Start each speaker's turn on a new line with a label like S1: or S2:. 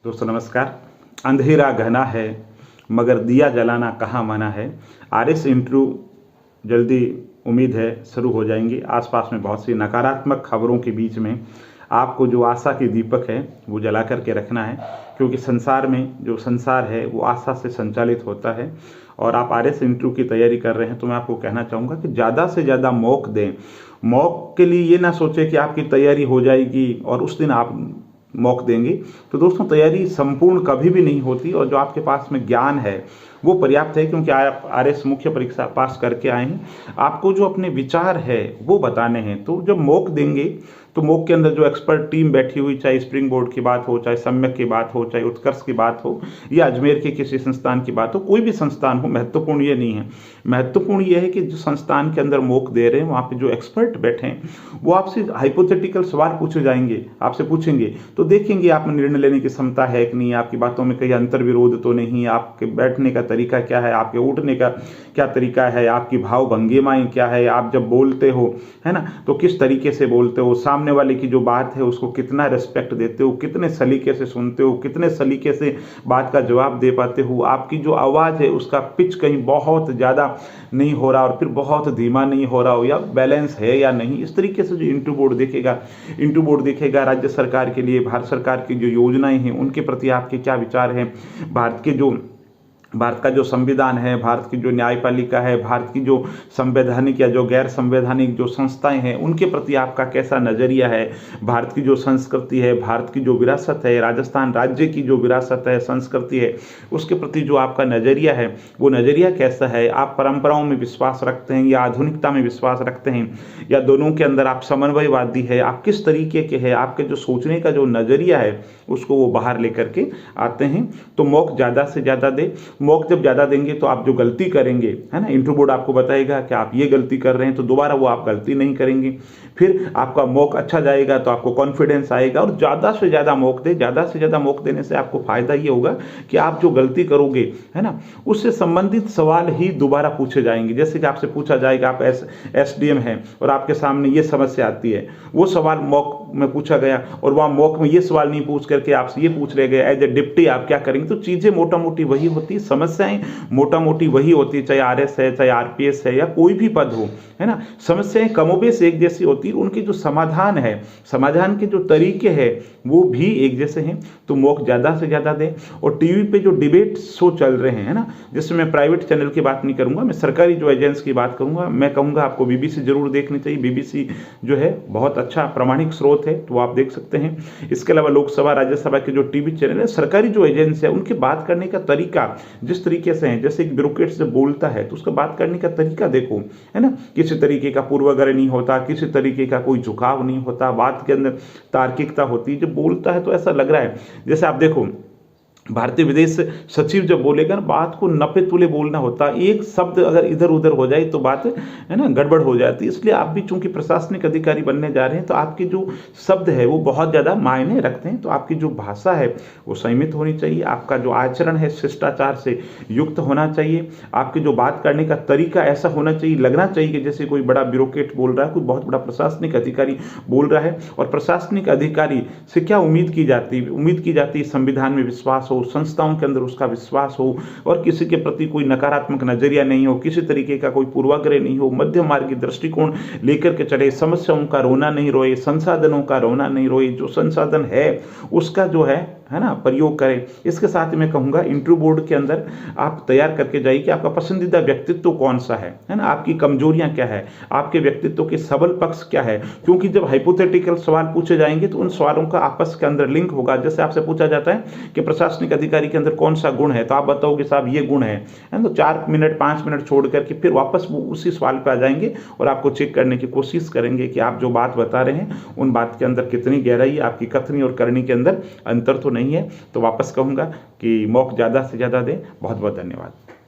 S1: दोस्तों नमस्कार। अंधेरा घना है मगर दिया जलाना कहाँ मना है। आरएस इंटरव्यू जल्दी उम्मीद है शुरू हो जाएंगी। आसपास में बहुत सी नकारात्मक खबरों के बीच में आपको जो आशा के दीपक है वो जला करके रखना है, क्योंकि संसार में जो संसार है वो आशा से संचालित होता है। और आप आरएस इंटरव्यू की तैयारी कर रहे हैं तो मैं आपको कहना चाहूँगा कि ज़्यादा से ज़्यादा मौक दें। मौक के लिए ये ना सोचें कि आपकी तैयारी हो जाएगी और उस दिन आप मौक देंगे। तो दोस्तों तैयारी संपूर्ण कभी भी नहीं होती, और जो आपके पास में ज्ञान है वो पर्याप्त है, क्योंकि आप आरएस मुख्य परीक्षा पास करके आए हैं। आपको जो अपने विचार है वो बताने हैं। तो जब मौक देंगे तो मौक के अंदर जो एक्सपर्ट टीम बैठी हुई, चाहे स्प्रिंग बोर्ड की बात हो, चाहे सम्यक की बात हो, चाहे उत्कर्ष की बात हो, या अजमेर के किसी संस्थान की बात हो, कोई भी संस्थान हो, महत्वपूर्ण ये नहीं है। महत्वपूर्ण ये है कि जो संस्थान के अंदर मौक दे रहे हैं वहाँ पे जो एक्सपर्ट बैठे हैं वो आपसे हाइपोथेटिकल सवाल पूछे जाएंगे, आपसे पूछेंगे तो देखेंगे आप में निर्णय लेने की क्षमता है कि नहीं, आपकी बातों में कहीं अंतर विरोध तो नहीं, आपके बैठने का तरीका क्या है, आपके उठने का क्या तरीका है, आपकी भाव भंगिमाएं क्या है, आप जब बोलते हो है ना तो किस तरीके से बोलते हो, सामने वाले की जो बात है उसको कितना रिस्पेक्ट देते हो, कितने सलीके से सुनते हो, कितने सलीके से बात का जवाब दे पाते हो, आपकी जो आवाज़ है उसका पिच कहीं बहुत ज़्यादा नहीं हो रहा और फिर बहुत धीमा नहीं हो रहा हो, या बैलेंस है या नहीं। इस तरीके से जो इंटरव्यू बोर्ड देखेगा राज्य सरकार के लिए, भारत सरकार की जो योजनाएं हैं उनके प्रति आपके क्या विचार हैं, भारत का जो संविधान है, भारत की जो न्यायपालिका है, भारत की जो संवैधानिक या जो गैर संवैधानिक जो संस्थाएं हैं उनके प्रति आपका कैसा नज़रिया है, भारत की जो संस्कृति है, भारत की जो विरासत है, राजस्थान राज्य की जो विरासत है, संस्कृति है, उसके प्रति जो आपका नज़रिया है वो नज़रिया कैसा है। आप परंपराओं में विश्वास रखते हैं या आधुनिकता में विश्वास रखते हैं, या दोनों के अंदर आप समन्वयवादी है, आप किस तरीके के हैं, आपके जो सोचने का जो नज़रिया है उसको वो बाहर लेकर के आते हैं। तो मौक ज़्यादा से ज़्यादा दे। मौक जब ज़्यादा देंगे तो आप जो गलती करेंगे है ना, इंटरव्यू बोर्ड आपको बताएगा कि आप ये गलती कर रहे हैं तो दोबारा वो आप गलती नहीं करेंगे। फिर आपका मौक अच्छा जाएगा तो आपको कॉन्फिडेंस आएगा। और ज़्यादा से ज़्यादा मौक दे। ज़्यादा से ज़्यादा मौक देने से आपको फ़ायदा ये होगा कि आप जो गलती करोगे है ना उससे संबंधित सवाल ही दोबारा पूछे जाएंगे। जैसे कि आपसे पूछा जाएगा, आप SDM हैं और आपके सामने ये समस्या आती है, वो सवाल मौक में पूछा गया और वहाँ मौक में ये सवाल नहीं पूछ करके आपसे ये पूछ रहे गए एज ए डिप्टी आप क्या करेंगे। तो चीज़ें मोटा मोटी वही होती है, समस्याएं मोटा मोटी वही होती है, चाहे RS है, चाहे RPS है, या कोई भी पद हो है ना। समस्याएं कमोबेश एक जैसी होती है, उनके जो समाधान है, समाधान के जो तरीके हैं वो भी एक जैसे हैं। तो मौक ज़्यादा से ज़्यादा दें। और टीवी पे जो डिबेट शो चल रहे हैं है ना, जिसमें मैं प्राइवेट चैनल की बात नहीं करूंगा, मैं सरकारी जो एजेंट्स की बात करूंगा। मैं कहूँगा आपको BBC जरूर देखनी चाहिए। BBC जो है बहुत अच्छा प्रामाणिक स्रोत है, तो आप देख सकते हैं। इसके अलावा लोकसभा राज्यसभा के जो टीवी चैनल है, सरकारी जो एजेंसी है, उनके बात करने का तरीका जिस तरीके से है, जैसे एक ब्यूरोक्रेट से बोलता है तो उसका बात करने का तरीका देखो है ना, किसी तरीके का पूर्वाग्रह नहीं होता, किसी तरीके का कोई झुकाव नहीं होता, बात के अंदर तार्किकता होती है। जब बोलता है तो ऐसा लग रहा है जैसे आप देखो भारतीय विदेश सचिव जब बोलेगा ना, बात को नपे तुले बोलना होता है। एक शब्द अगर इधर उधर हो जाए तो बात है ना गड़बड़ हो जाती है। इसलिए आप भी चूंकि प्रशासनिक अधिकारी बनने जा रहे हैं तो आपके जो शब्द है वो बहुत ज़्यादा मायने रखते हैं। तो आपकी जो भाषा है वो संयमित होनी चाहिए, आपका जो आचरण है शिष्टाचार से युक्त होना चाहिए, आपकी जो बात करने का तरीका ऐसा होना चाहिए, लगना चाहिए कि जैसे कोई बड़ा ब्यूरोक्रेट बोल रहा है, कोई बहुत बड़ा प्रशासनिक अधिकारी बोल रहा है। और प्रशासनिक अधिकारी से क्या उम्मीद की जाती है? उम्मीद की जाती है संविधान में विश्वास हो, संस्थाओं के अंदर उसका विश्वास हो, और किसी के प्रति कोई नकारात्मक नजरिया नहीं हो, किसी तरीके का कोई पूर्वाग्रह नहीं हो, मध्यम मार्गी दृष्टिकोण लेकर के चले, समस्याओं का रोना नहीं रोए, संसाधनों का रोना नहीं रोए, जो संसाधन है उसका जो है ना प्रयोग करें। इसके साथ मैं कहूँगा इंटरव्यू बोर्ड के अंदर आप तैयार करके जाइए कि आपका पसंदीदा व्यक्तित्व कौन सा है ना, आपकी कमजोरियां क्या है, आपके व्यक्तित्व के सबल पक्ष क्या है। क्योंकि जब हाइपोथेटिकल सवाल पूछे जाएंगे तो उन सवालों का आपस के अंदर लिंक होगा। जैसे आपसे पूछा जाता है कि प्रशासनिक अधिकारी के अंदर कौन सा गुण है, तो आप बताओगे साहब ये गुण है, तो 4 मिनट 5 मिनट छोड़ करके फिर वापस वो उसी सवाल पे आ जाएंगे और आपको चेक करने की कोशिश करेंगे कि आप जो बात बता रहे हैं उन बात के अंदर कितनी गहराई है, आपकी कथनी और करनी के अंदर अंतर तो नहीं है। तो वापस कहूँगा कि मौक ज़्यादा से ज़्यादा दें। बहुत बहुत धन्यवाद।